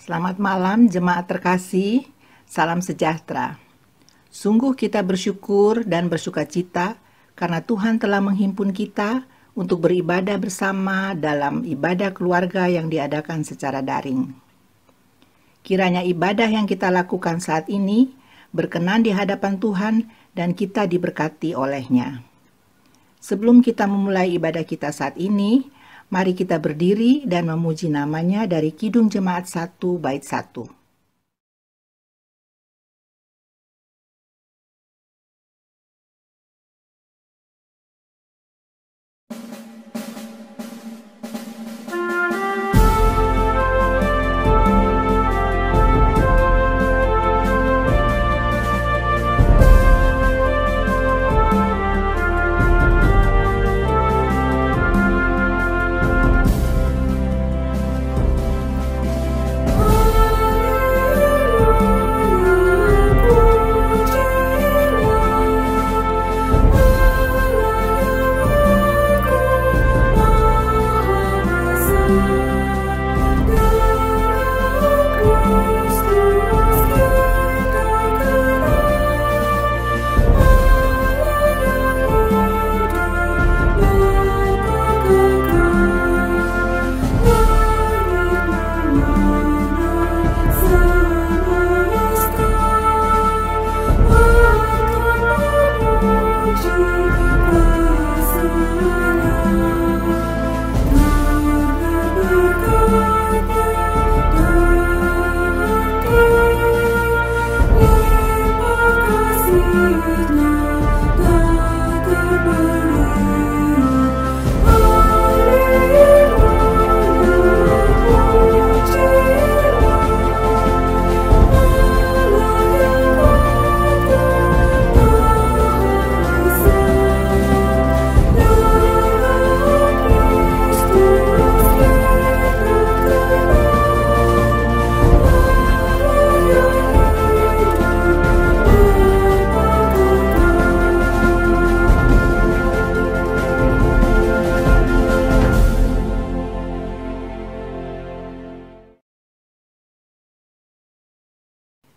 Selamat malam jemaat terkasih, salam sejahtera. Sungguh kita bersyukur dan bersukacita karena Tuhan telah menghimpun kita untuk beribadah bersama dalam ibadah keluarga yang diadakan secara daring. Kiranya ibadah yang kita lakukan saat ini berkenan di hadapan Tuhan dan kita diberkati oleh-Nya. Sebelum kita memulai ibadah kita saat ini, mari kita berdiri dan memuji namanya dari Kidung Jemaat 1 bait 1.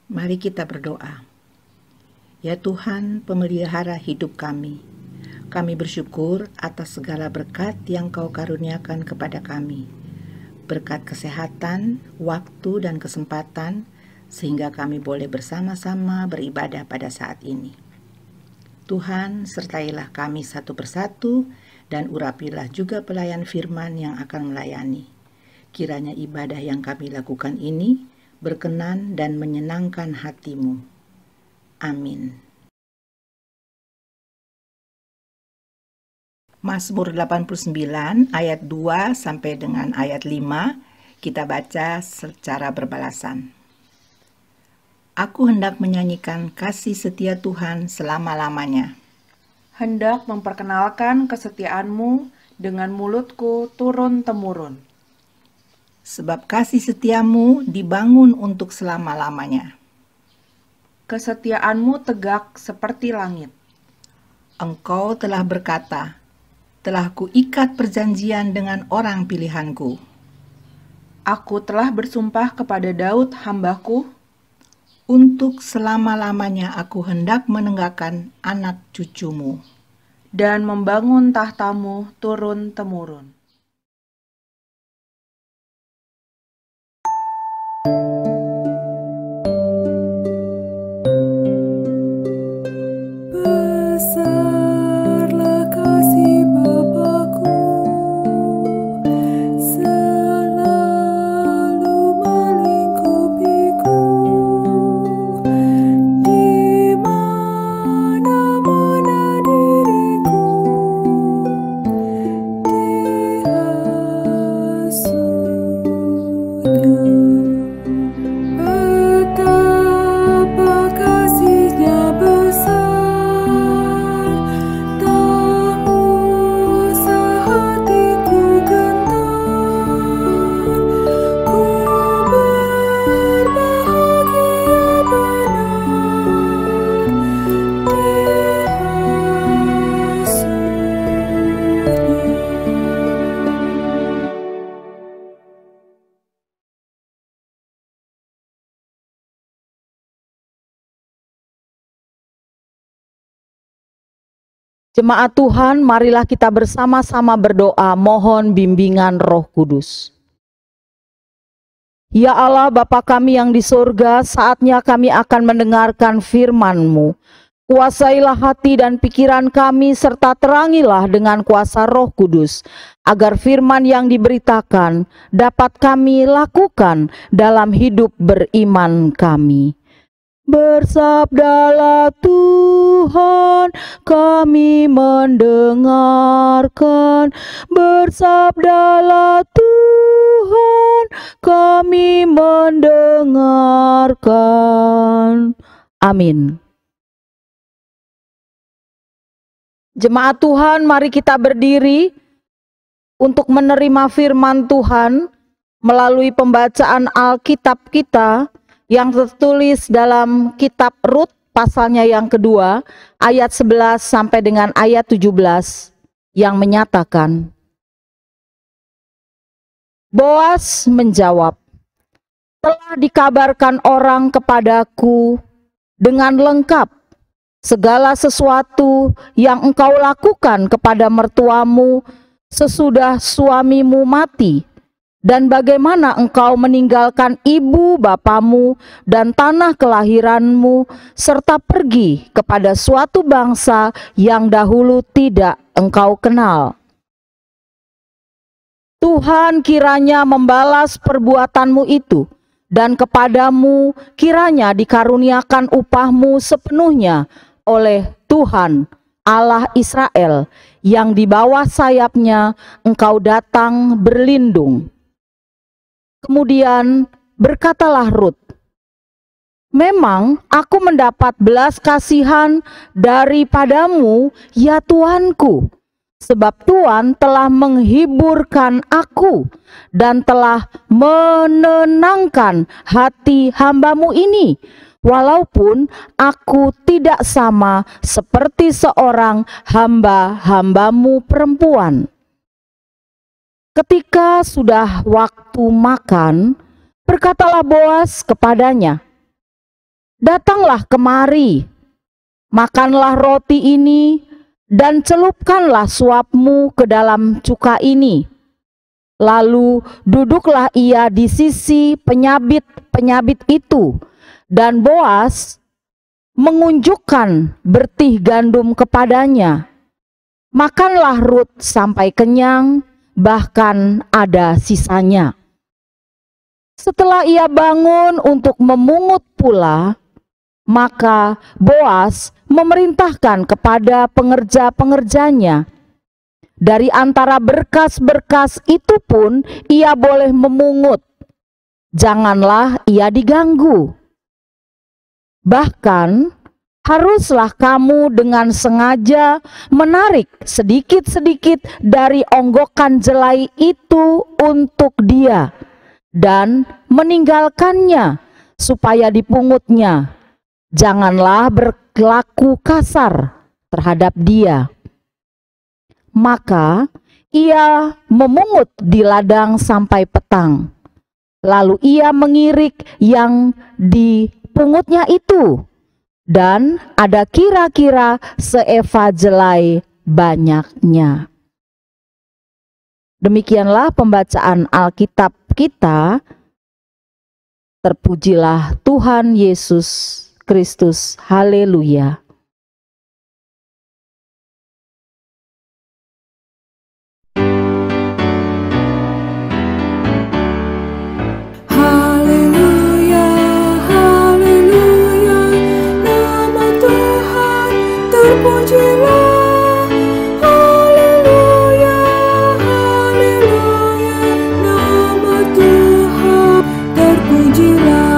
Mari kita berdoa. Ya Tuhan, pemelihara hidup kami bersyukur atas segala berkat yang Kau karuniakan kepada kami. Berkat kesehatan, waktu, dan kesempatan, sehingga kami boleh bersama-sama beribadah pada saat ini. Tuhan, sertailah kami satu persatu, dan urapilah juga pelayan firman yang akan melayani. Kiranya ibadah yang kami lakukan ini berkenan dan menyenangkan hati-Mu. Amin. Mazmur 89 ayat 2 sampai dengan ayat 5 kita baca secara berbalasan. Aku hendak menyanyikan kasih setia Tuhan selama-lamanya. Hendak memperkenalkan kesetiaan-Mu dengan mulutku turun-temurun. Sebab kasih setiamu dibangun untuk selama-lamanya. Kesetiaan-Mu tegak seperti langit. Engkau telah berkata, telah kuikat perjanjian dengan orang pilihanku. Aku telah bersumpah kepada Daud hamba-Ku, untuk selama-lamanya aku hendak menegakkan anak cucumu. Dan membangun tahta-Mu turun-temurun. Di Jemaat Tuhan, marilah kita bersama-sama berdoa mohon bimbingan Roh Kudus. Ya Allah, Bapa kami yang di surga, saatnya kami akan mendengarkan firman-Mu. Kuasailah hati dan pikiran kami, serta terangilah dengan kuasa Roh Kudus, agar firman yang diberitakan dapat kami lakukan dalam hidup beriman kami. Bersabdalah Tuhan, kami mendengarkan. Bersabdalah Tuhan, kami mendengarkan. Amin. Jemaat Tuhan, mari kita berdiri untuk menerima firman Tuhan melalui pembacaan Alkitab kita yang tertulis dalam kitab Rut pasalnya yang kedua ayat 11 sampai dengan ayat 17 yang menyatakan, Boas menjawab, telah dikabarkan orang kepadaku dengan lengkap segala sesuatu yang engkau lakukan kepada mertuamu sesudah suamimu mati, dan bagaimana engkau meninggalkan ibu bapamu dan tanah kelahiranmu, serta pergi kepada suatu bangsa yang dahulu tidak engkau kenal. Tuhan kiranya membalas perbuatanmu itu, dan kepadamu kiranya dikaruniakan upahmu sepenuhnya oleh Tuhan Allah Israel, yang di bawah sayapnya engkau datang berlindung. Kemudian berkatalah Rut, memang aku mendapat belas kasihan daripadamu, ya Tuanku, sebab Tuhan telah menghiburkan aku dan telah menenangkan hati hambamu ini, walaupun aku tidak sama seperti seorang hamba-hambamu perempuan. Ketika sudah waktu makan, berkatalah Boas kepadanya, datanglah kemari, makanlah roti ini, dan celupkanlah suapmu ke dalam cuka ini. Lalu duduklah ia di sisi penyabit-penyabit itu, dan Boas mengunjukkan bertih gandum kepadanya. Makanlah Rut sampai kenyang, bahkan ada sisanya. Setelah ia bangun untuk memungut pula, maka Boas memerintahkan kepada pengerja-pengerjanya, dari antara berkas-berkas itu pun ia boleh memungut, janganlah ia diganggu. Bahkan haruslah kamu dengan sengaja menarik sedikit-sedikit dari onggokan jelai itu untuk dia dan meninggalkannya supaya dipungutnya. Janganlah berlaku kasar terhadap dia. Maka ia memungut di ladang sampai petang. Lalu ia mengirik yang dipungutnya itu, dan ada kira-kira seeva jelai banyaknya. Demikianlah pembacaan Alkitab kita. Terpujilah Tuhan Yesus Kristus. Haleluya. Haleluya, haleluya, nama Tuhan terpujilah. Haleluya, haleluya, nama Tuhan terpujilah.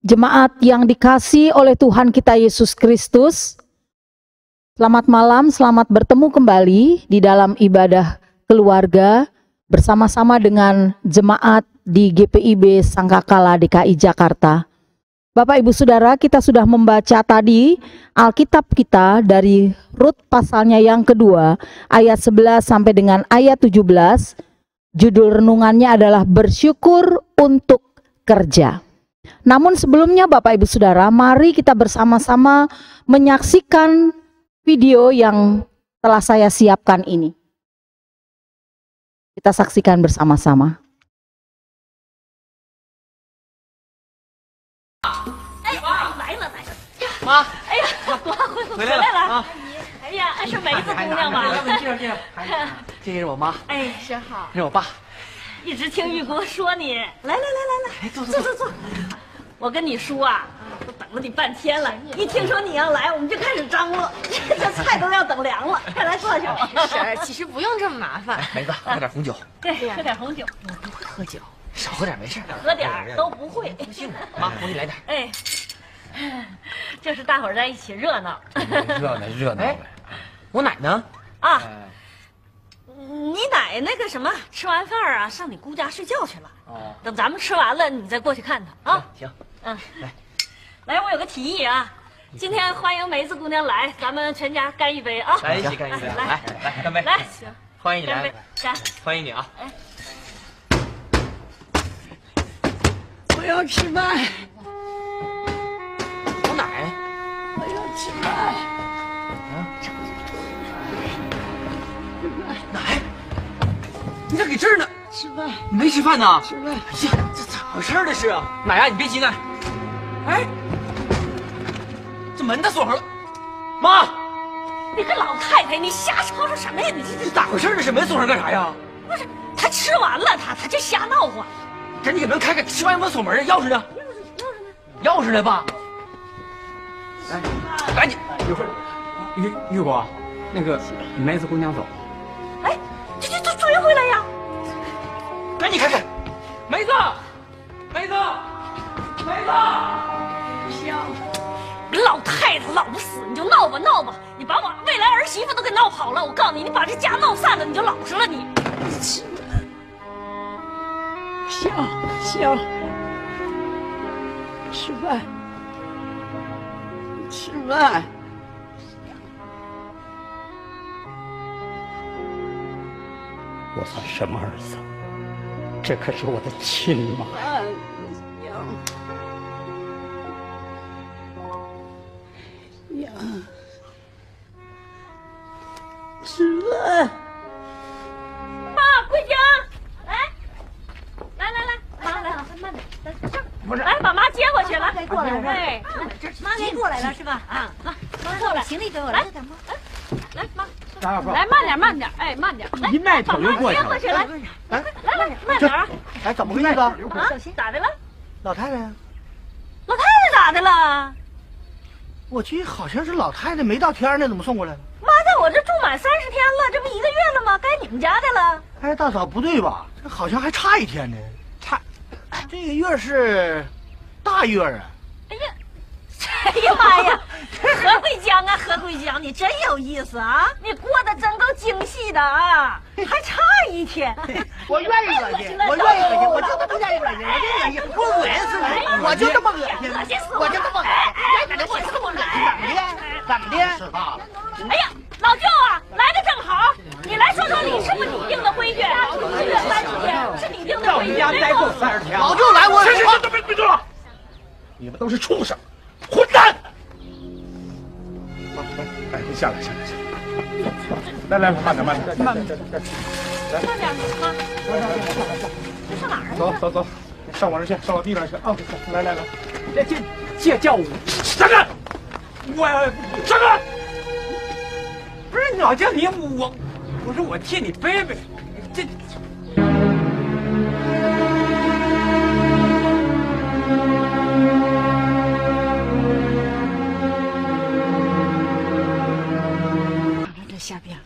Jemaat yang dikasihi oleh Tuhan kita Yesus Kristus, selamat malam, selamat bertemu kembali di dalam ibadah keluarga bersama-sama dengan jemaat di GPIB Sangkakala DKI Jakarta. Bapak Ibu Saudara, kita sudah membaca tadi Alkitab kita dari Rut pasalnya yang kedua, ayat 11 sampai dengan ayat 17. Judul renungannya adalah bersyukur untuk kerja. Namun sebelumnya Bapak Ibu Saudara, mari kita bersama-sama menyaksikan video yang telah saya siapkan ini. Kita saksikan bersama-sama. 妈，哎呀，回来了！哎呀，是梅子姑娘吗？这是我妈，哎，真好，这是我爸。一直听玉姑说你，来，坐。我跟你叔啊，都等了你半天了。一听说你要来，我们就开始张罗，这菜都要等凉了。快来坐下。婶儿，其实不用这么麻烦。梅子，喝点红酒。对，喝点红酒。我不会喝酒，少喝点没事。喝点都不会。不信我，妈，我给你来点。哎。就是大伙儿在一起热闹，热闹。哎，我奶呢？啊，你奶那个什么，吃完饭啊，上你姑家睡觉去了。哦，等咱们吃完了，你再过去看她啊。行，来，我有个提议啊，今天欢迎梅子姑娘来，咱们全家干一杯啊！来，一起干一杯，来干杯！来，行，欢迎你来，干，欢迎你啊！哎，我要吃饭。 我奶，我要吃饭。奶，你这给这儿呢？吃饭。你没吃饭呢？吃饭。哎呀，这怎么回事这是啊？奶呀，你别急奶。哎，这门咋锁上了？妈，你个老太太，你瞎吵吵什么呀？你这咋回事？这是门锁上干啥呀？不是，他吃完了，他就瞎闹唤。赶紧给门开开，吃完门锁门，钥匙呢？钥匙呢，爸。 哎，赶紧！一会儿，玉果，那个梅子姑娘走。哎，这追回来呀！赶紧开开！梅子，香！你老太太老不死，你就闹吧，你把我未来儿媳妇都给闹跑了。我告诉你，你把这家闹散了，你就老实了你。香，吃饭。 吃饭。我算什么儿子？这可是我的亲妈。吃饭。妈，桂香，来，妈来，慢点，不是，来把妈接过去，来，过来，哎，妈给过来了是吧？啊，妈过来，行李给我来，妈，来，妈，来慢点，哎，慢点，一迈腿就过去了。接过去，来，慢点啊！哎，怎么回事啊？啊，咋的了？老太太呀？老太太咋的了？我记得好像是老太太没到天呢，怎么送过来了？妈在我这住满30天了，这不1个月了吗？该你们家的了。哎，大嫂不对吧？这好像还差1天呢。这个月是大月啊！哎呀妈呀，何桂江啊，何桂江，你真有意思啊！你过得真够精细的啊，还差1天。我愿意恶心，我就不愿意恶心，我恶心死你！我就这么恶心，恶心死我就这么恶心，我这么恶心，怎么的？是爸。哎呀，老舅啊，来的正好，你来说说理，是不是你定的规矩？1月30天是你定的规矩，家待够30天。老舅来，我是，别住了！你们都是畜生，混蛋！哎，下来，来，慢点，慢点，妈，这上哪儿啊？走，上我那去，上我弟那去啊！来，这叫我站着，站着！不是老叫你我说我替你背，这。这下边了。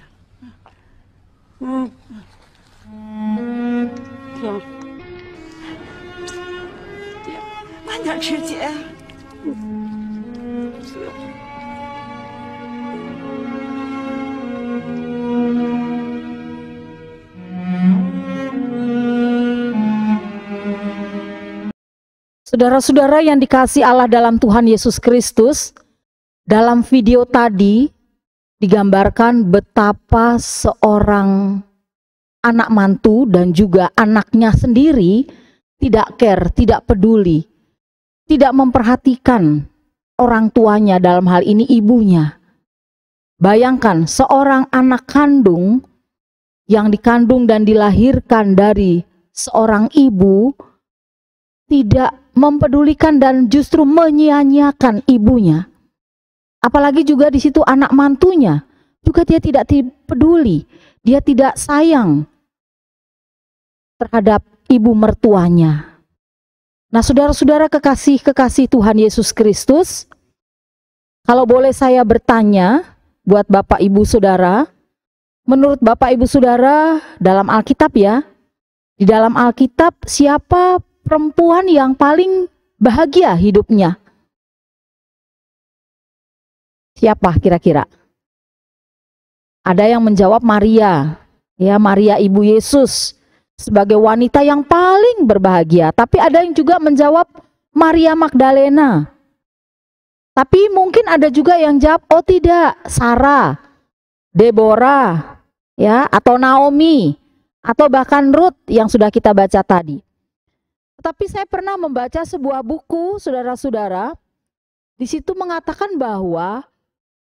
行。慢点吃，姐。Saudara-saudara yang dikasihi Allah dalam Tuhan Yesus Kristus, dalam video tadi digambarkan betapa seorang anak mantu dan juga anaknya sendiri tidak care, tidak peduli, tidak memperhatikan orang tuanya, dalam hal ini ibunya. Bayangkan seorang anak kandung yang dikandung dan dilahirkan dari seorang ibu tidak mempedulikan dan justru menyia-nyiakan ibunya. Apalagi juga di situ anak mantunya juga dia tidak peduli, dia tidak sayang terhadap ibu mertuanya. Nah, saudara-saudara kekasih Tuhan Yesus Kristus, kalau boleh saya bertanya buat Bapak Ibu Saudara, menurut Bapak Ibu Saudara dalam Alkitab ya, di dalam Alkitab siapa perempuan yang paling bahagia hidupnya? Siapa kira-kira? Ada yang menjawab Maria, ya, Maria ibu Yesus sebagai wanita yang paling berbahagia. Tapi ada yang juga menjawab Maria Magdalena. Tapi mungkin ada juga yang jawab, oh tidak, Sarah, Deborah, ya, atau Naomi, atau bahkan Ruth yang sudah kita baca tadi. Tapi saya pernah membaca sebuah buku, saudara-saudara, di situ mengatakan bahwa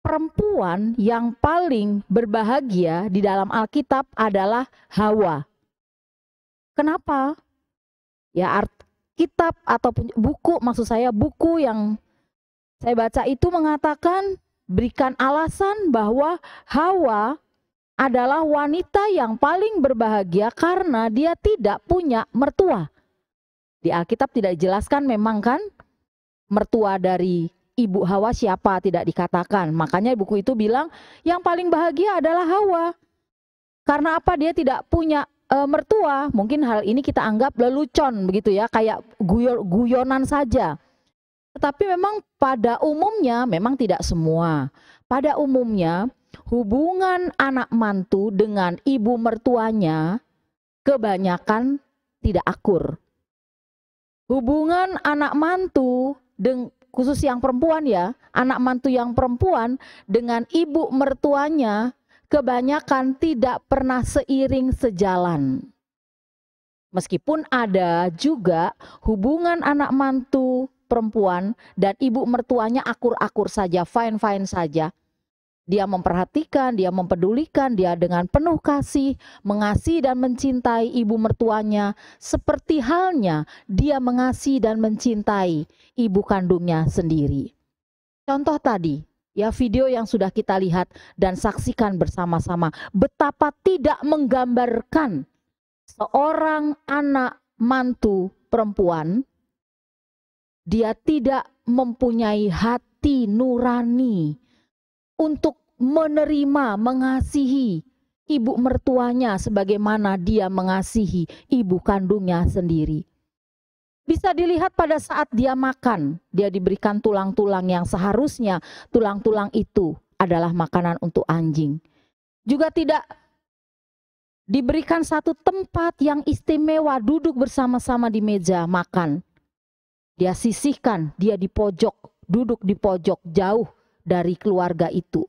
perempuan yang paling berbahagia di dalam Alkitab adalah Hawa. Kenapa? Ya, Alkitab ataupun buku, maksud saya buku yang saya baca itu mengatakan, berikan alasan bahwa Hawa adalah wanita yang paling berbahagia karena dia tidak punya mertua. Di Alkitab tidak dijelaskan memang kan mertua dari ibu Hawa siapa, tidak dikatakan. Makanya buku itu bilang yang paling bahagia adalah Hawa. Karena apa? Dia tidak punya mertua. Mungkin hal ini kita anggap lelucon begitu ya, kayak guyonan saja. Tetapi memang pada umumnya, memang tidak semua. Pada umumnya hubungan anak mantu dengan ibu mertuanya kebanyakan tidak akur. Hubungan anak mantu, khusus yang perempuan ya, anak mantu yang perempuan dengan ibu mertuanya kebanyakan tidak pernah seiring sejalan. Meskipun ada juga hubungan anak mantu perempuan dan ibu mertuanya akur-akur saja, fine-fine saja. Dia memperhatikan, dia mempedulikan, dia dengan penuh kasih, mengasihi dan mencintai ibu mertuanya, seperti halnya dia mengasihi dan mencintai ibu kandungnya sendiri. Contoh tadi, ya, video yang sudah kita lihat dan saksikan bersama-sama, betapa tidak menggambarkan seorang anak mantu perempuan, dia tidak mempunyai hati nurani untuk menerima, mengasihi ibu mertuanya sebagaimana dia mengasihi ibu kandungnya sendiri. Bisa dilihat pada saat dia makan, dia diberikan tulang-tulang yang seharusnya tulang-tulang itu adalah makanan untuk anjing. Juga tidak diberikan satu tempat yang istimewa duduk bersama-sama di meja makan. Dia sisihkan, dia di pojok, duduk di pojok jauh dari keluarga itu.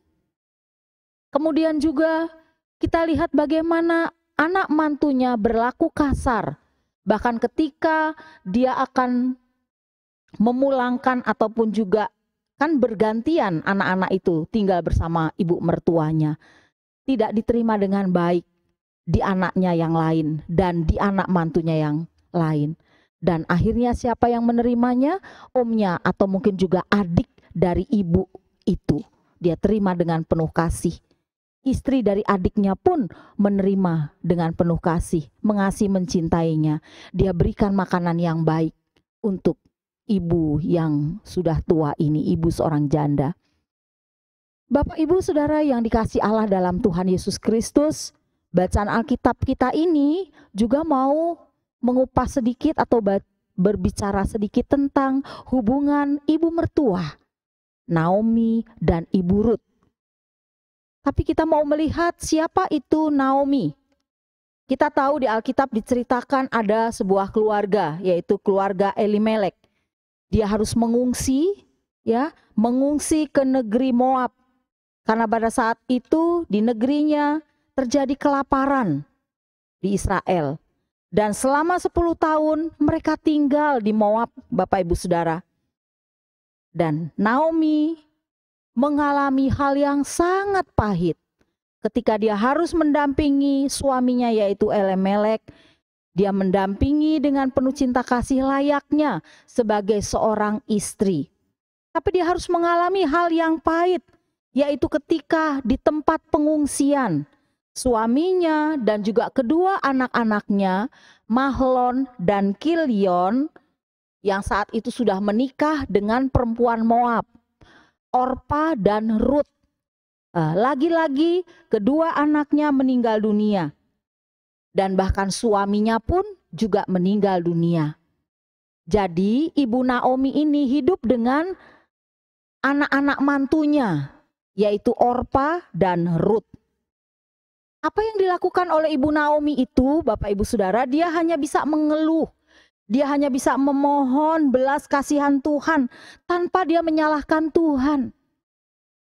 Kemudian juga kita lihat bagaimana anak mantunya berlaku kasar. Bahkan ketika dia akan memulangkan ataupun juga kan bergantian anak-anak itu tinggal bersama ibu mertuanya. Tidak diterima dengan baik di anaknya yang lain dan di anak mantunya yang lain. Dan akhirnya siapa yang menerimanya? Omnya atau mungkin juga adik dari ibu itu. Dia terima dengan penuh kasih. Istri dari adiknya pun menerima dengan penuh kasih, mengasihi, mencintainya. Dia berikan makanan yang baik untuk ibu yang sudah tua ini, ibu seorang janda. Bapak Ibu Saudara yang dikasihi Allah dalam Tuhan Yesus Kristus, bacaan Alkitab kita ini juga mau mengupas sedikit atau berbicara sedikit tentang hubungan ibu mertua, Naomi dan Ibu Ruth. Tapi kita mau melihat siapa itu Naomi. Kita tahu di Alkitab diceritakan ada sebuah keluarga, yaitu keluarga Elimelek. Dia harus mengungsi, ya, mengungsi ke negeri Moab. Karena pada saat itu di negerinya terjadi kelaparan di Israel. Dan selama 10 tahun mereka tinggal di Moab, Bapak Ibu Saudara. Dan Naomi mengalami hal yang sangat pahit ketika dia harus mendampingi suaminya yaitu Elimelek. Dia mendampingi dengan penuh cinta kasih layaknya sebagai seorang istri. Tapi dia harus mengalami hal yang pahit, yaitu ketika di tempat pengungsian, suaminya dan juga kedua anak-anaknya, Mahlon dan Kilion, yang saat itu sudah menikah dengan perempuan Moab, Orpa dan Rut. Lagi-lagi kedua anaknya meninggal dunia. Dan bahkan suaminya pun juga meninggal dunia. Jadi Ibu Naomi ini hidup dengan anak-anak mantunya, yaitu Orpa dan Rut. Apa yang dilakukan oleh Ibu Naomi itu, Bapak Ibu Saudara, dia hanya bisa mengeluh. Dia hanya bisa memohon belas kasihan Tuhan tanpa dia menyalahkan Tuhan.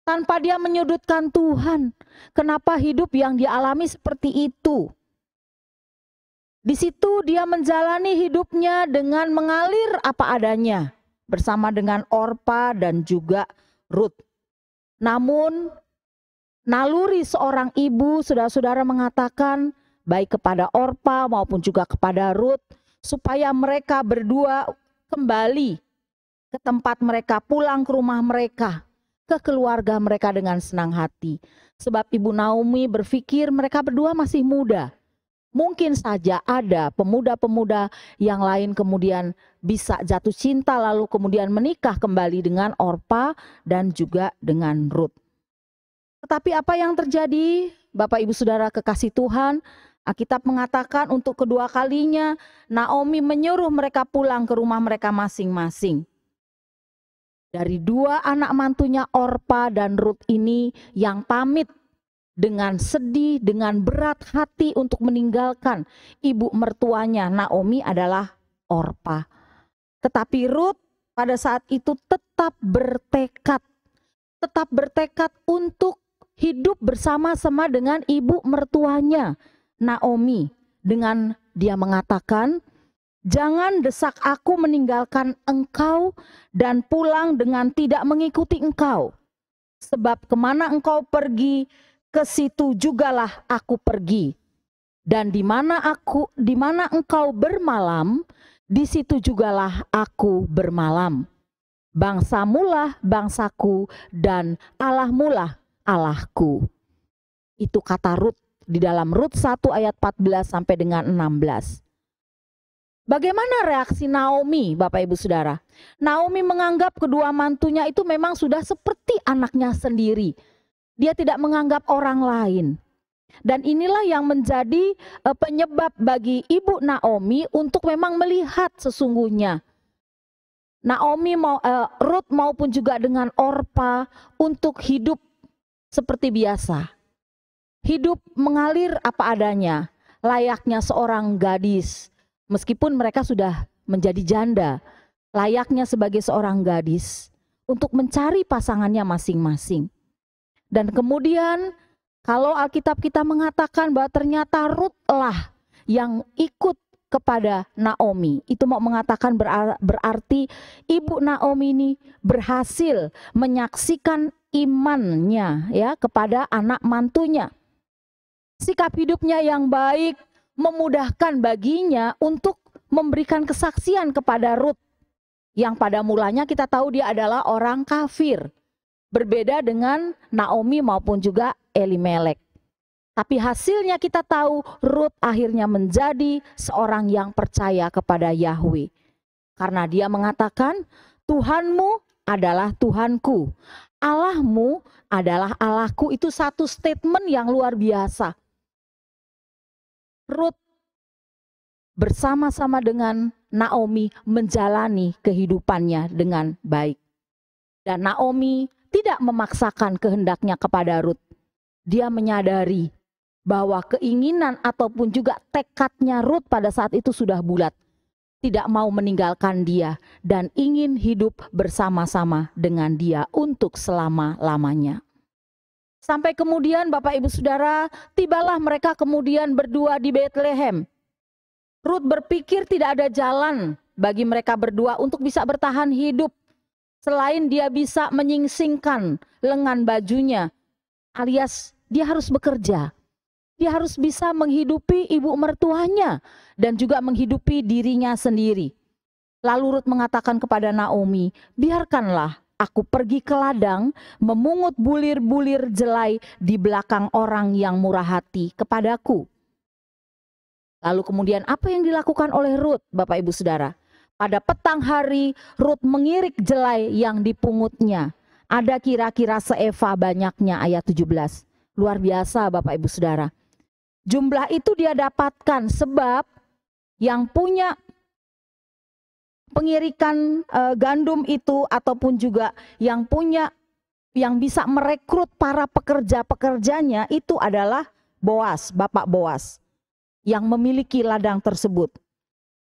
Tanpa dia menyudutkan Tuhan. Kenapa hidup yang dialami seperti itu? Di situ dia menjalani hidupnya dengan mengalir apa adanya bersama dengan Orpa dan juga Rut. Namun naluri seorang ibu, saudara-saudara, mengatakan baik kepada Orpa maupun juga kepada Rut supaya mereka berdua kembali ke tempat mereka, pulang ke rumah mereka, ke keluarga mereka dengan senang hati. Sebab Ibu Naomi berpikir mereka berdua masih muda. Mungkin saja ada pemuda-pemuda yang lain kemudian bisa jatuh cinta lalu kemudian menikah kembali dengan Orpa dan juga dengan Rut. Tetapi apa yang terjadi, Bapak Ibu Saudara kekasih Tuhan, Alkitab mengatakan untuk kedua kalinya Naomi menyuruh mereka pulang ke rumah mereka masing-masing. Dari dua anak mantunya Orpa dan Rut ini yang pamit dengan sedih, dengan berat hati untuk meninggalkan ibu mertuanya Naomi adalah Orpa. Tetapi Rut pada saat itu tetap bertekad untuk hidup bersama-sama dengan ibu mertuanya Naomi. Dengan dia mengatakan, jangan desak aku meninggalkan engkau dan pulang dengan tidak mengikuti engkau. Sebab kemana engkau pergi, ke situ jugalah aku pergi. Dan di mana engkau bermalam, di situ jugalah aku bermalam. Bangsamulah bangsaku dan Allahmulah Allahku. Itu kata Rut di dalam Rut 1 ayat 14 sampai dengan 16. Bagaimana reaksi Naomi, Bapak Ibu Saudara? Naomi menganggap kedua mantunya itu memang sudah seperti anaknya sendiri. Dia tidak menganggap orang lain. Dan inilah yang menjadi penyebab bagi Ibu Naomi untuk memang melihat sesungguhnya Rut maupun juga dengan Orpa untuk hidup seperti biasa. Hidup mengalir apa adanya, layaknya seorang gadis. Meskipun mereka sudah menjadi janda, layaknya sebagai seorang gadis untuk mencari pasangannya masing-masing. Dan kemudian kalau Alkitab kita mengatakan bahwa ternyata Rut lah yang ikut kepada Naomi, itu mau mengatakan berarti Ibu Naomi ini berhasil menyaksikan imannya ya kepada anak mantunya. Sikap hidupnya yang baik memudahkan baginya untuk memberikan kesaksian kepada Rut, yang pada mulanya kita tahu dia adalah orang kafir. Berbeda dengan Naomi maupun juga Elimelek. Tapi hasilnya kita tahu Rut akhirnya menjadi seorang yang percaya kepada Yahweh. Karena dia mengatakan, Tuhanmu adalah Tuhanku, Allahmu adalah Allahku. Itu satu statement yang luar biasa. Rut bersama-sama dengan Naomi menjalani kehidupannya dengan baik. Dan Naomi tidak memaksakan kehendaknya kepada Rut. Dia menyadari bahwa keinginan ataupun juga tekadnya Rut pada saat itu sudah bulat. tidak mau meninggalkan dia dan ingin hidup bersama-sama dengan dia untuk selama-lamanya. Sampai kemudian Bapak Ibu Saudara, tibalah mereka kemudian berdua di Bethlehem. Rut berpikir tidak ada jalan bagi mereka berdua untuk bisa bertahan hidup selain dia bisa menyingsingkan lengan bajunya, alias dia harus bekerja. Dia harus bisa menghidupi ibu mertuanya dan juga menghidupi dirinya sendiri. Lalu Rut mengatakan kepada Naomi, biarkanlah aku pergi ke ladang memungut bulir-bulir jelai di belakang orang yang murah hati kepadaku. Lalu kemudian apa yang dilakukan oleh Rut, Bapak Ibu Saudara? Pada petang hari Rut mengirik jelai yang dipungutnya. Ada kira-kira seeva banyaknya, ayat 17. Luar biasa Bapak Ibu Saudara. Jumlah itu dia dapatkan sebab yang punya pengirikan gandum itu ataupun juga yang bisa merekrut para pekerja-pekerjanya itu adalah Boas, Bapak Boas yang memiliki ladang tersebut.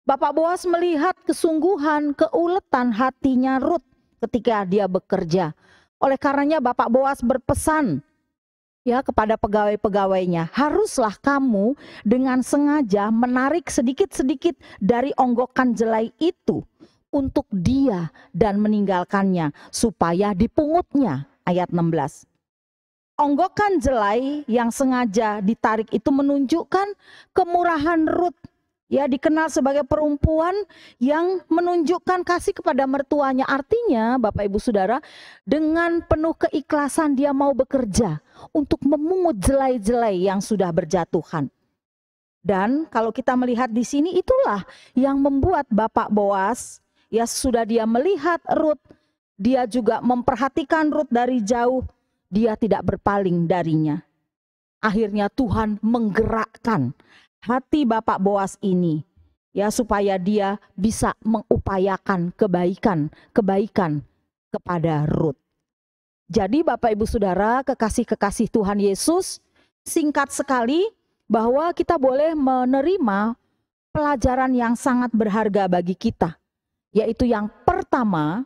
Bapak Boas melihat kesungguhan, keuletan hatinya Rut ketika dia bekerja. Oleh karenanya Bapak Boas berpesan ya kepada pegawai-pegawainya, haruslah kamu dengan sengaja menarik sedikit-sedikit dari onggokan jelai itu untuk dia dan meninggalkannya supaya dipungutnya. Ayat 16. Onggokan jelai yang sengaja ditarik itu menunjukkan kemurahan Rut. Ya, dikenal sebagai perempuan yang menunjukkan kasih kepada mertuanya. Artinya Bapak Ibu Saudara, dengan penuh keikhlasan dia mau bekerja untuk memungut jelai-jelai yang sudah berjatuhan. Dan kalau kita melihat di sini, itulah yang membuat Bapak Boas, ya sudah dia melihat Rut, dia juga memperhatikan Rut dari jauh, dia tidak berpaling darinya. Akhirnya Tuhan menggerakkan hati Bapak Boas ini, ya supaya dia bisa mengupayakan kebaikan kepada Rut. Jadi Bapak Ibu Saudara, kekasih-kekasih Tuhan Yesus, singkat sekali bahwa kita boleh menerima pelajaran yang sangat berharga bagi kita. Yaitu yang pertama,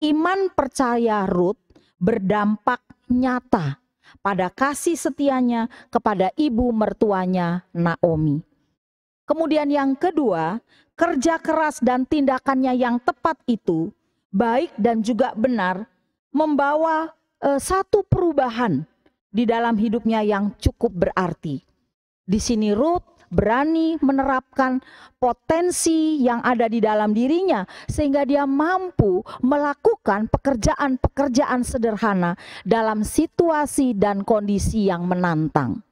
iman percaya Rut berdampak nyata pada kasih setianya kepada ibu mertuanya Naomi. Kemudian yang kedua, kerja keras dan tindakannya yang tepat itu, baik dan juga benar, membawa satu perubahan di dalam hidupnya yang cukup berarti. Di sini Rut berani menerapkan potensi yang ada di dalam dirinya sehingga dia mampu melakukan pekerjaan-pekerjaan sederhana dalam situasi dan kondisi yang menantang.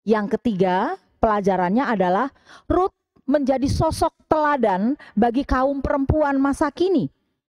Yang ketiga, pelajarannya adalah Rut menjadi sosok teladan bagi kaum perempuan masa kini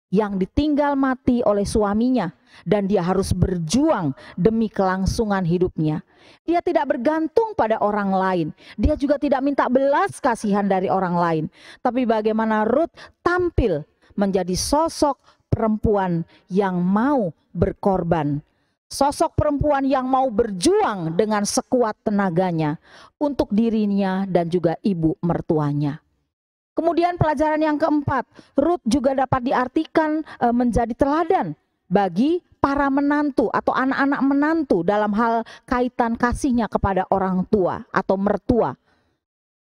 yang ditinggal mati oleh suaminya dan dia harus berjuang demi kelangsungan hidupnya. Dia tidak bergantung pada orang lain. Dia juga tidak minta belas kasihan dari orang lain. Tapi bagaimana Rut tampil menjadi sosok perempuan yang mau berkorban. Sosok perempuan yang mau berjuang dengan sekuat tenaganya untuk dirinya dan juga ibu mertuanya. Kemudian pelajaran yang keempat, Rut juga dapat diartikan menjadi teladan bagi para menantu atau anak-anak menantu dalam hal kaitan kasihnya kepada orang tua atau mertua.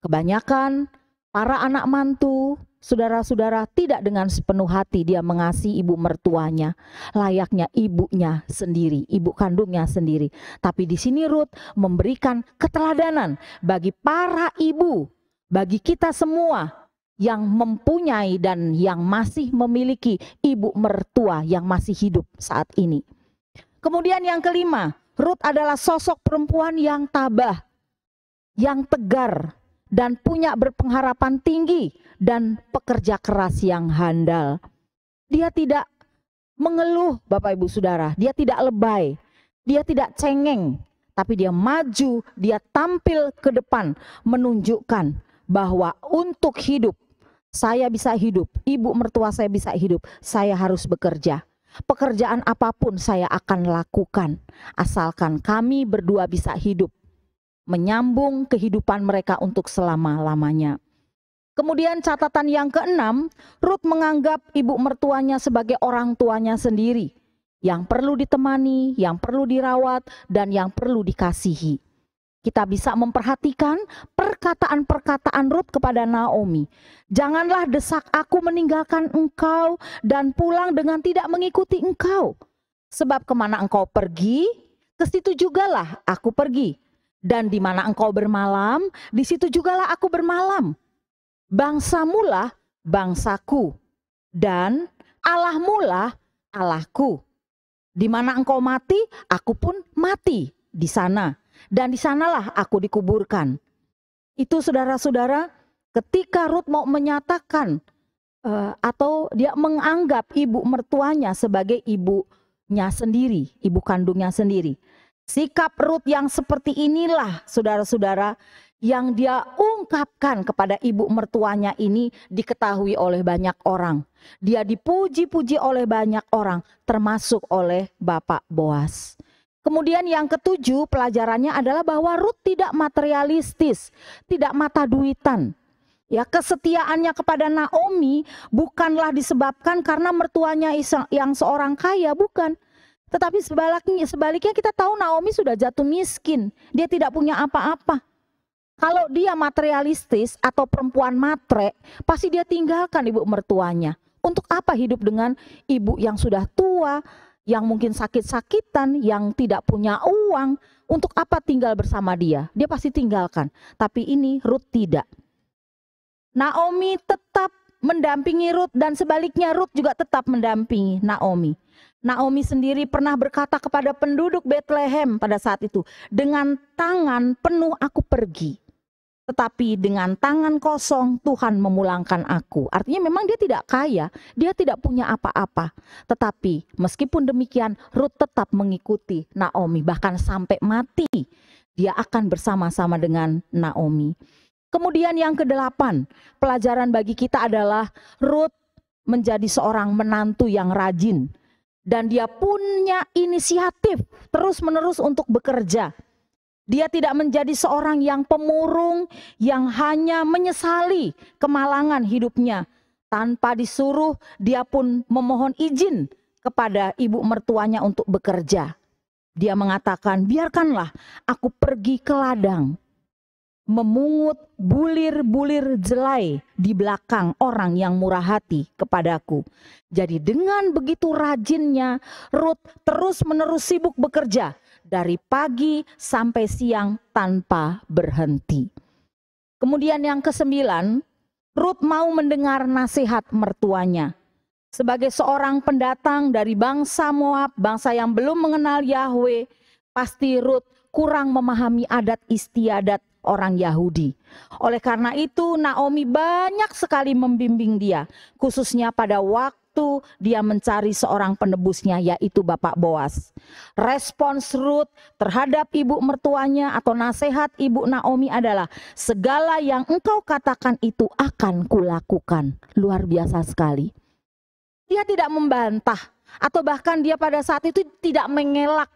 Kebanyakan para anak mantu, saudara-saudara, tidak dengan sepenuh hati dia mengasihi ibu mertuanya, layaknya ibunya sendiri, ibu kandungnya sendiri. Tapi di sini Rut memberikan keteladanan bagi para ibu, bagi kita semua yang mempunyai dan yang masih memiliki ibu mertua yang masih hidup saat ini. Kemudian yang kelima, Rut adalah sosok perempuan yang tabah, yang tegar, dan punya berpengharapan tinggi dan pekerja keras yang handal. Dia tidak mengeluh, Bapak Ibu Saudara, dia tidak lebay, dia tidak cengeng, tapi dia maju, dia tampil ke depan menunjukkan bahwa untuk hidup, saya bisa hidup, ibu mertua saya bisa hidup, saya harus bekerja. Pekerjaan apapun saya akan lakukan, asalkan kami berdua bisa hidup, menyambung kehidupan mereka untuk selama-lamanya. Kemudian catatan yang keenam, Rut menganggap ibu mertuanya sebagai orang tuanya sendiri, yang perlu ditemani, yang perlu dirawat, dan yang perlu dikasihi. Kita bisa memperhatikan perkataan-perkataan Rut kepada Naomi. Janganlah desak aku meninggalkan engkau dan pulang dengan tidak mengikuti engkau. Sebab kemana engkau pergi, ke situ jugalah aku pergi. Dan di mana engkau bermalam, di situ jugalah aku bermalam. Bangsamulah bangsaku, dan Allahmulah Allahku. Di mana engkau mati, aku pun mati di sana. Dan di sanalah aku dikuburkan. Itu saudara-saudara, ketika Rut mau menyatakan atau dia menganggap ibu mertuanya sebagai ibunya sendiri, ibu kandungnya sendiri. Sikap Rut yang seperti inilah saudara-saudara yang dia ungkapkan kepada ibu mertuanya ini diketahui oleh banyak orang. Dia dipuji-puji oleh banyak orang, termasuk oleh Bapak Boas. Kemudian yang ketujuh, pelajarannya adalah bahwa Rut tidak materialistis, tidak mata duitan. Ya, kesetiaannya kepada Naomi bukanlah disebabkan karena mertuanya yang seorang kaya, bukan. Tetapi sebaliknya kita tahu Naomi sudah jatuh miskin, dia tidak punya apa-apa. Kalau dia materialistis atau perempuan matre, pasti dia tinggalkan ibu mertuanya. Untuk apa hidup dengan ibu yang sudah tua, yang mungkin sakit-sakitan, yang tidak punya uang? Untuk apa tinggal bersama dia? Dia pasti tinggalkan. Tapi ini Rut tidak. Naomi tetap mendampingi Rut dan sebaliknya Rut juga tetap mendampingi Naomi. Naomi sendiri pernah berkata kepada penduduk Betlehem pada saat itu, dengan tangan penuh aku pergi, tetapi dengan tangan kosong Tuhan memulangkan aku. Artinya memang dia tidak kaya, dia tidak punya apa-apa. Tetapi meskipun demikian Rut tetap mengikuti Naomi, bahkan sampai mati dia akan bersama-sama dengan Naomi. Kemudian yang ke-8, pelajaran bagi kita adalah Rut menjadi seorang menantu yang rajin. Dan dia punya inisiatif terus-menerus untuk bekerja. Dia tidak menjadi seorang yang pemurung, yang hanya menyesali kemalangan hidupnya. Tanpa disuruh, dia pun memohon izin kepada ibu mertuanya untuk bekerja. Dia mengatakan, biarkanlah aku pergi ke ladang, memungut bulir-bulir jelai di belakang orang yang murah hati kepadaku. Jadi dengan begitu rajinnya, Rut terus-menerus sibuk bekerja dari pagi sampai siang tanpa berhenti. Kemudian yang ke-9, Rut mau mendengar nasihat mertuanya. Sebagai seorang pendatang dari bangsa Moab, bangsa yang belum mengenal Yahweh, pasti Rut kurang memahami adat istiadat orang Yahudi. Oleh karena itu Naomi banyak sekali membimbing dia, khususnya pada waktu dia mencari seorang penebusnya, yaitu Bapak Boas. Respons Rut terhadap ibu mertuanya atau nasihat ibu Naomi adalah, segala yang engkau katakan itu akan kulakukan. Luar biasa sekali. Dia tidak membantah, atau bahkan dia pada saat itu tidak mengelak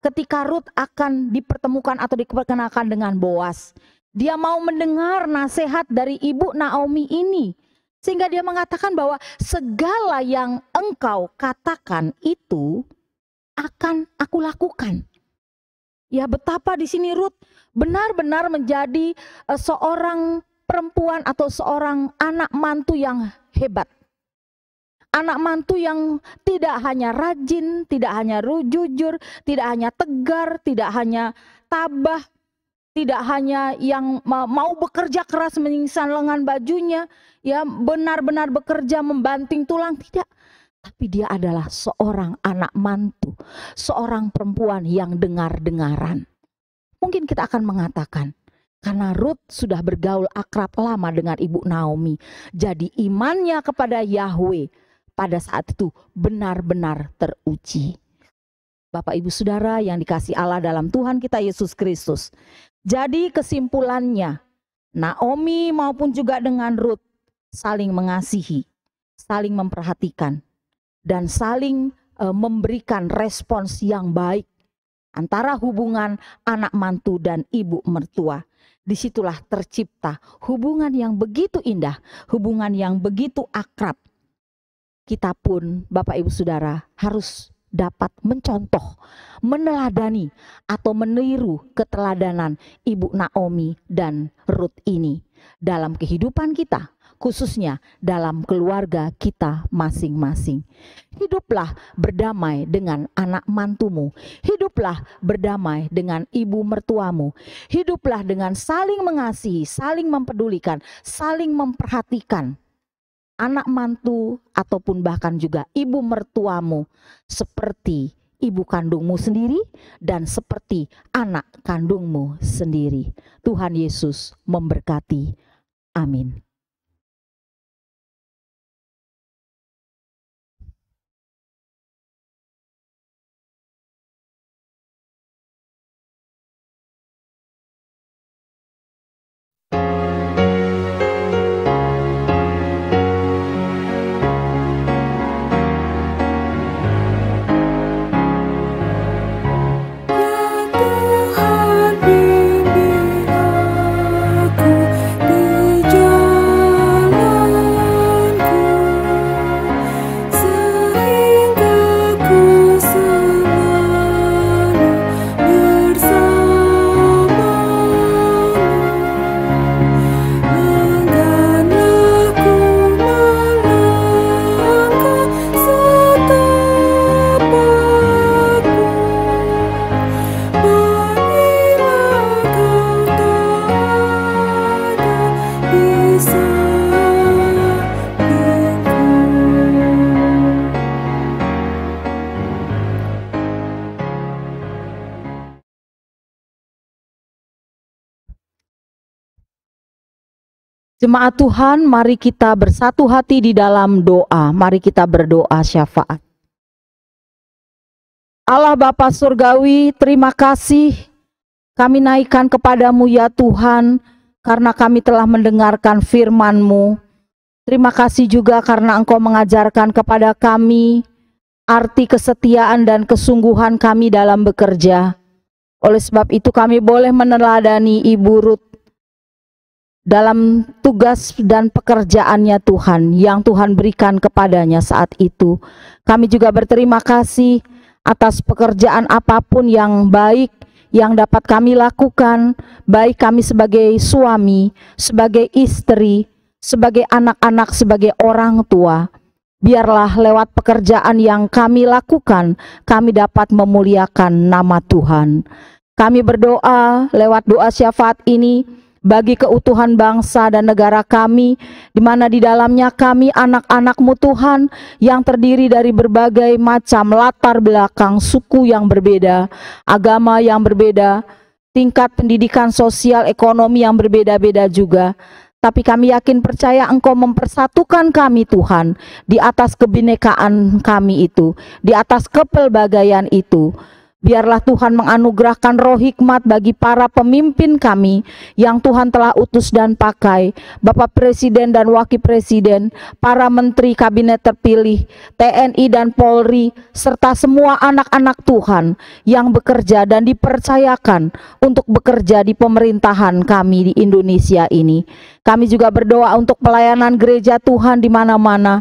ketika Rut akan dipertemukan atau diperkenalkan dengan Boas. Dia mau mendengar nasihat dari ibu Naomi ini. Sehingga dia mengatakan bahwa segala yang engkau katakan itu akan aku lakukan. Ya, betapa di sini Rut benar-benar menjadi seorang perempuan atau seorang anak mantu yang hebat. Anak mantu yang tidak hanya rajin, tidak hanya jujur, tidak hanya tegar, tidak hanya tabah, tidak hanya yang mau bekerja keras menyingsan lengan bajunya, ya benar-benar bekerja membanting tulang, tidak. Tapi dia adalah seorang anak mantu, seorang perempuan yang dengar-dengaran. Mungkin kita akan mengatakan, karena Rut sudah bergaul akrab lama dengan ibu Naomi, jadi imannya kepada Yahweh pada saat itu benar-benar teruji. Bapak Ibu Saudara yang dikasihi Allah dalam Tuhan kita Yesus Kristus. Jadi kesimpulannya, Naomi maupun juga dengan Rut saling mengasihi, saling memperhatikan, dan saling memberikan respons yang baik antara hubungan anak mantu dan ibu mertua. Disitulah tercipta hubungan yang begitu indah, hubungan yang begitu akrab. Kita pun, Bapak Ibu Saudara, harus dapat mencontoh, meneladani atau meniru keteladanan Ibu Naomi dan Ruth ini dalam kehidupan kita, khususnya dalam keluarga kita masing-masing. Hiduplah berdamai dengan anak mantumu, hiduplah berdamai dengan ibu mertuamu, hiduplah dengan saling mengasihi, saling mempedulikan, saling memperhatikan anak mantu ataupun bahkan juga ibu mertuamu seperti ibu kandungmu sendiri dan seperti anak kandungmu sendiri. Tuhan Yesus memberkati. Amin. Tuhan bimbing aku di jalanku, sehingga ku selalu bersamamu. Engganlah ku melangkah setapakmu. Apabila kau tak ada di sampingku. Jemaat Tuhan, mari kita bersatu hati di dalam doa. Mari kita berdoa syafaat. Allah Bapa Surgawi, terima kasih kami naikkan kepadamu ya Tuhan, karena kami telah mendengarkan firman-Mu. Terima kasih juga karena Engkau mengajarkan kepada kami arti kesetiaan dan kesungguhan kami dalam bekerja. Oleh sebab itu kami boleh meneladani Ibu Ruth dalam tugas dan pekerjaannya Tuhan yang Tuhan berikan kepadanya saat itu. Kami juga berterima kasih atas pekerjaan apapun yang baik yang dapat kami lakukan, baik kami sebagai suami, sebagai istri, sebagai anak-anak, sebagai orang tua. Biarlah lewat pekerjaan yang kami lakukan, kami dapat memuliakan nama Tuhan. Kami berdoa lewat doa syafaat ini bagi keutuhan bangsa dan negara kami, di mana di dalamnya kami anak-anak-Mu Tuhan yang terdiri dari berbagai macam latar belakang, suku yang berbeda, agama yang berbeda, tingkat pendidikan sosial ekonomi yang berbeda-beda juga. Tapi kami yakin percaya Engkau mempersatukan kami Tuhan di atas kebinekaan kami itu, di atas kepelbagaian itu. Biarlah Tuhan menganugerahkan roh hikmat bagi para pemimpin kami yang Tuhan telah utus dan pakai, Bapak Presiden dan Wakil Presiden, para menteri kabinet terpilih, TNI dan Polri, serta semua anak-anak Tuhan yang bekerja dan dipercayakan untuk bekerja di pemerintahan kami di Indonesia ini. Kami juga berdoa untuk pelayanan gereja Tuhan di mana-mana,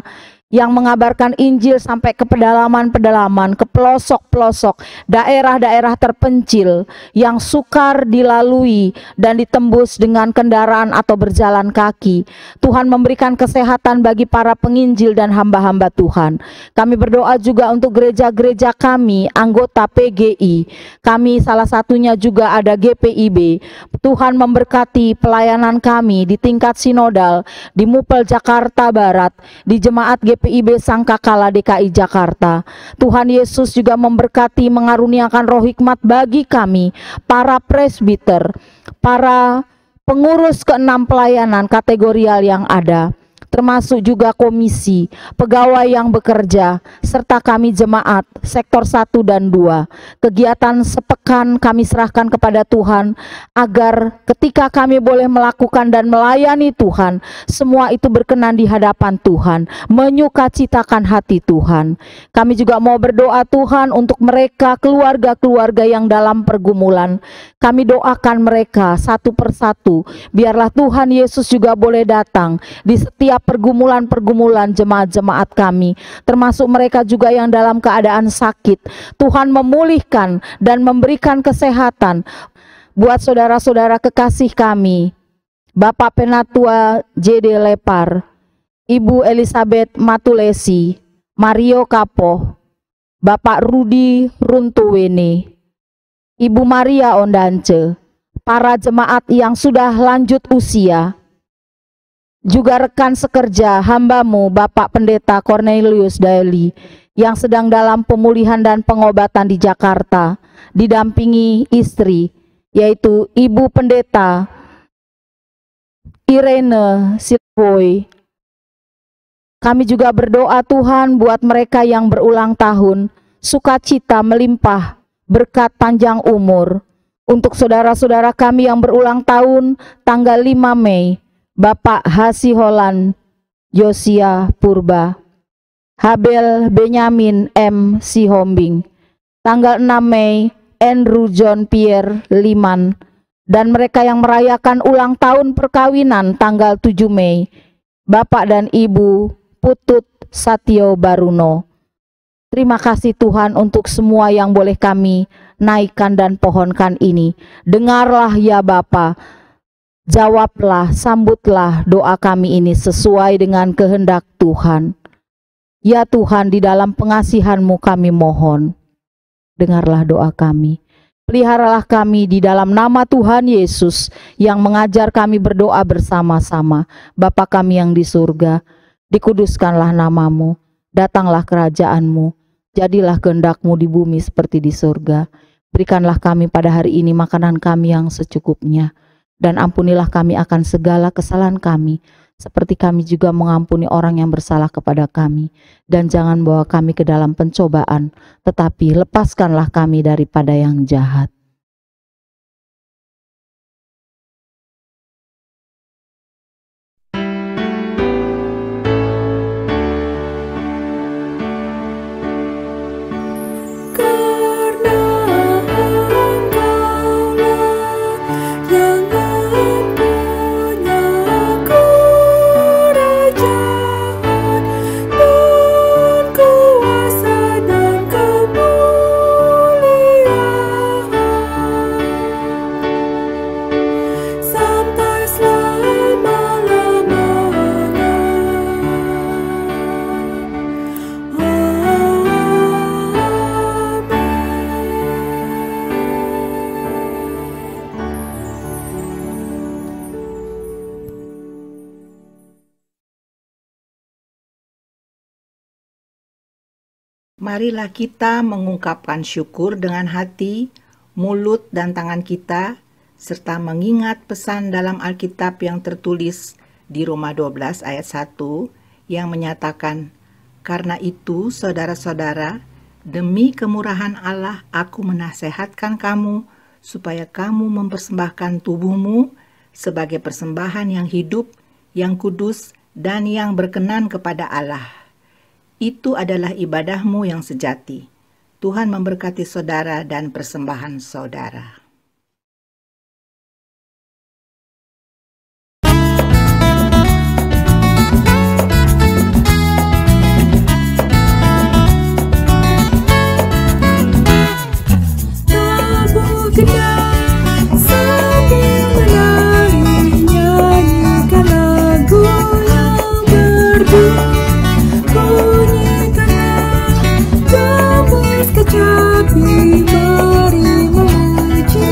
yang mengabarkan Injil sampai ke pedalaman-pedalaman, ke pelosok-pelosok, daerah-daerah terpencil yang sukar dilalui dan ditembus dengan kendaraan atau berjalan kaki. Tuhan memberikan kesehatan bagi para penginjil dan hamba-hamba Tuhan. Kami berdoa juga untuk gereja-gereja kami, anggota PGI. Kami salah satunya juga ada GPIB. Tuhan memberkati pelayanan kami di tingkat sinodal, di Mupel Jakarta Barat, di Jemaat GPIB Sangkakala DKI Jakarta. Tuhan Yesus juga memberkati, mengaruniakan roh hikmat bagi kami, para presbiter, para pengurus ke-6 pelayanan kategorial yang ada. termasuk juga komisi, pegawai yang bekerja, serta kami jemaat, sektor 1 dan 2. Kegiatan sepekan kami serahkan kepada Tuhan, agar ketika kami boleh melakukan dan melayani Tuhan, semua itu berkenan di hadapan Tuhan, menyukacitakan hati Tuhan. Kami juga mau berdoa Tuhan untuk mereka, keluarga-keluarga yang dalam pergumulan. Kami doakan mereka satu persatu, biarlah Tuhan Yesus juga boleh datang di setiap pergumulan-pergumulan jemaat-jemaat kami, termasuk mereka juga yang dalam keadaan sakit. Tuhan memulihkan dan memberikan kesehatan buat saudara-saudara kekasih kami, Bapak Penatua J.D. Lepar, Ibu Elizabeth Matulesi, Mario Kapoh, Bapak Rudi Runtuwene, Ibu Maria Ondance, para jemaat yang sudah lanjut usia, juga rekan sekerja hambamu Bapak Pendeta Cornelius Daily yang sedang dalam pemulihan dan pengobatan di Jakarta, didampingi istri, yaitu Ibu Pendeta Irene Silvoy. Kami juga berdoa Tuhan buat mereka yang berulang tahun, sukacita melimpah, berkat panjang umur. Untuk saudara-saudara kami yang berulang tahun tanggal 5 Mei, Bapak Hasiholan Yosia Purba, Habel Benyamin M. Sihombing. Tanggal 6 Mei, Andrew John Pierre Liman. Dan mereka yang merayakan ulang tahun perkawinan tanggal 7 Mei, Bapak dan Ibu Putut Satyo Baruno. Terima kasih Tuhan untuk semua yang boleh kami naikkan dan pohonkan ini. Dengarlah ya Bapa, jawablah, sambutlah doa kami ini sesuai dengan kehendak Tuhan. Ya Tuhan, di dalam pengasihan-Mu kami mohon, dengarlah doa kami. Peliharalah kami di dalam nama Tuhan Yesus yang mengajar kami berdoa bersama-sama. Bapa kami yang di surga, dikuduskanlah nama-Mu, datanglah kerajaan-Mu, jadilah kehendak-Mu di bumi seperti di surga. Berikanlah kami pada hari ini makanan kami yang secukupnya, dan ampunilah kami akan segala kesalahan kami, seperti kami juga mengampuni orang yang bersalah kepada kami. Dan jangan bawa kami ke dalam pencobaan, tetapi lepaskanlah kami daripada yang jahat. Marilah kita mengungkapkan syukur dengan hati, mulut, dan tangan kita, serta mengingat pesan dalam Alkitab yang tertulis di Roma 12 ayat 1 yang menyatakan, "Karena itu, saudara-saudara, demi kemurahan Allah aku menasehatkan kamu, supaya kamu mempersembahkan tubuhmu sebagai persembahan yang hidup, yang kudus, dan yang berkenan kepada Allah. Itu adalah ibadahmu yang sejati." Tuhan memberkati saudara dan persembahan saudara. Mari memuji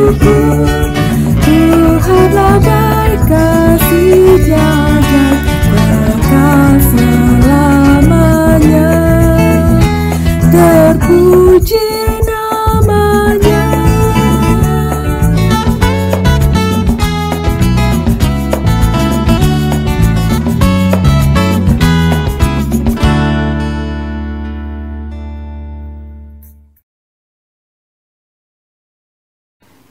bersyukur, Tuhanlah baik, kasih-Nya kekal selamanya. Terpuji namanya.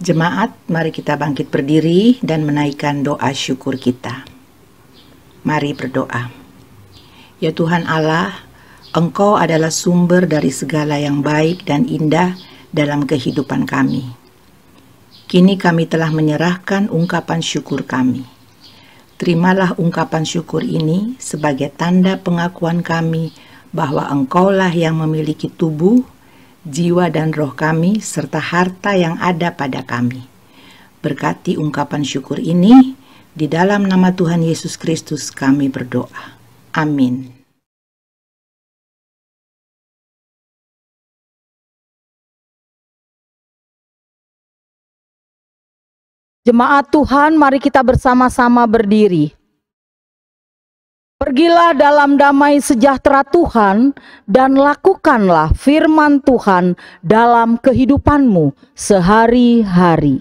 Jemaat, mari kita bangkit berdiri dan menaikkan doa syukur kita. Mari berdoa. Ya Tuhan Allah, Engkau adalah sumber dari segala yang baik dan indah dalam kehidupan kami. Kini kami telah menyerahkan ungkapan syukur kami. Terimalah ungkapan syukur ini sebagai tanda pengakuan kami bahwa Engkaulah yang memiliki tubuh, jiwa dan roh kami, serta harta yang ada pada kami. Berkati ungkapan syukur ini, di dalam nama Tuhan Yesus Kristus kami berdoa. Amin. Jemaat Tuhan, mari kita bersama-sama berdiri. Pergilah dalam damai sejahtera Tuhan dan lakukanlah firman Tuhan dalam kehidupanmu sehari-hari.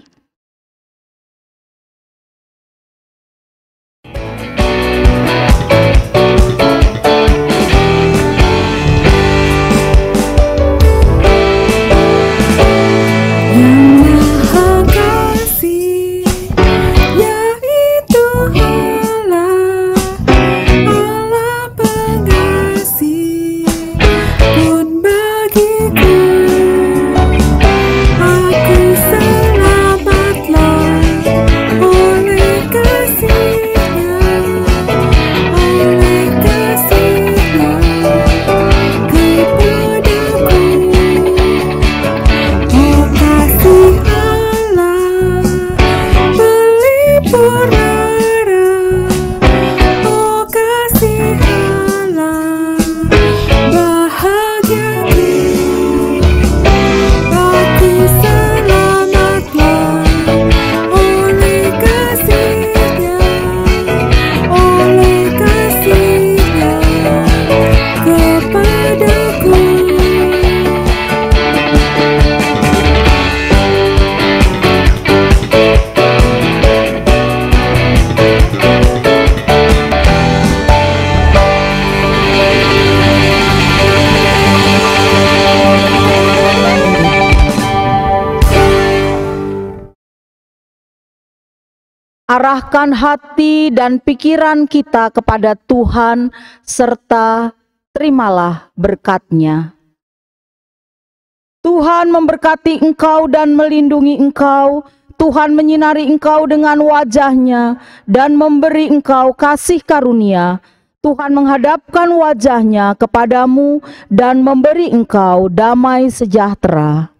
Arahkan hati dan pikiran kita kepada Tuhan, serta terimalah berkat-Nya. Tuhan memberkati engkau dan melindungi engkau. Tuhan menyinari engkau dengan wajah-Nya dan memberi engkau kasih karunia. Tuhan menghadapkan wajah-Nya kepadamu dan memberi engkau damai sejahtera.